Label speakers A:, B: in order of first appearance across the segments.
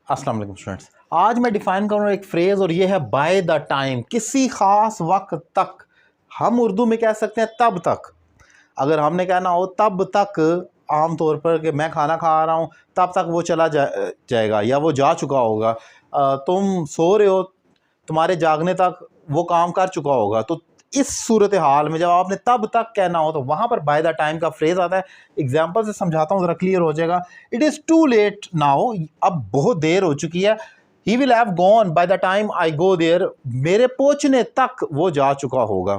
A: अस्सलाम वालेकुम स्टूडेंट्स। आज मैं डिफाइन करूँगा एक फ्रेज़ और ये है बाय द टाइम, किसी ख़ास वक्त तक। हम उर्दू में कह सकते हैं तब तक। अगर हमने कहना हो तब तक, आम तौर पर कि मैं खाना खा रहा हूँ तब तक वो चला जाएगा या वो जा चुका होगा। तुम सो रहे हो, तुम्हारे जागने तक वो काम कर चुका होगा। तो इस सूरत हाल में जब आपने तब तक कहना हो तो वहाँ पर बाय द टाइम का फ्रेज़ आता है। एग्जाम्पल से समझाता हूँ, ज़रा क्लियर हो जाएगा। It is too late now, अब बहुत देर हो चुकी है। He will have gone by the time I go there, मेरे पहुँचने तक वो जा चुका होगा।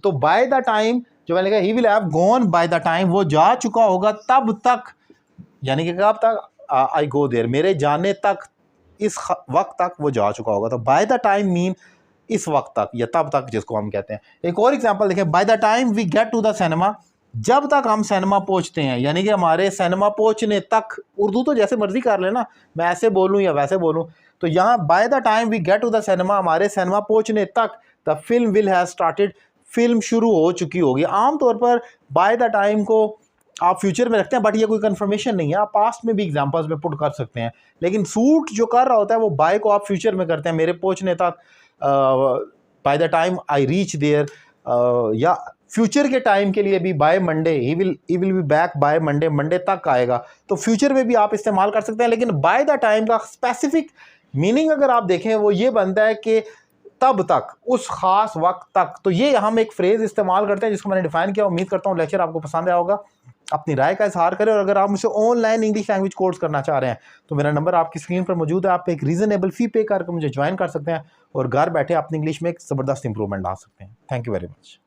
A: तो बाय द टाइम जो मैंने कहा, ही will have gone by the time, वो जा चुका होगा तब तक, यानी कि कब तक, आई गो देयर, मेरे जाने तक, इस वक्त तक वो जा चुका होगा। तो बाय द टाइम मीन इस वक्त तक या तब तक, जिसको हम कहते हैं। एक और एग्जांपल देखें, by the time we get to the cinema, जब तक हम सिनेमा पहुंचते हैं, यानी कि हमारे सिनेमा पहुंचने तक। उर्दू तो जैसे मर्जी कर लेना, मैं ऐसे बोलूं या वैसे बोलूं। तो यहाँ by the time we get to the cinema, हमारे सिनेमा पहुंचने तक, the film will have started, film शुरू हो चुकी होगी। आमतौर पर बाय द टाइम को आप फ्यूचर में रखते हैं, बट ये कोई कंफर्मेशन नहीं है। आप पास्ट में भी एग्जांपल्स में पुट कर सकते हैं, लेकिन सूट जो कर रहा होता है वो बाय को आप फ्यूचर में करते हैं, मेरे पहुंचने तक, by the time I reach there. या फ्यूचर के टाइम के लिए भी by Monday, he will be back by Monday, Monday तक आएगा। तो फ्यूचर में भी आप इस्तेमाल कर सकते हैं, लेकिन बाय द टाइम का स्पेसिफिक मीनिंग अगर आप देखें वो ये बनता है कि तब तक, उस खास वक्त तक। तो ये हम एक फ्रेज इस्तेमाल करते हैं जिसको मैंने डिफाइन किया। उम्मीद करता हूँ लेक्चर आपको पसंद आया होगा। अपनी राय का इजहार करें, और अगर आप मुझसे ऑनलाइन इंग्लिश लैंग्वेज कोर्स करना चाह रहे हैं तो मेरा नंबर आपकी स्क्रीन पर मौजूद है। आप एक रीजनेबल फी पे करके मुझे ज्वाइन कर सकते हैं और घर बैठे अपनी इंग्लिश में एक ज़बरदस्त इंप्रूवमेंट ला सकते हैं। Thank you very much.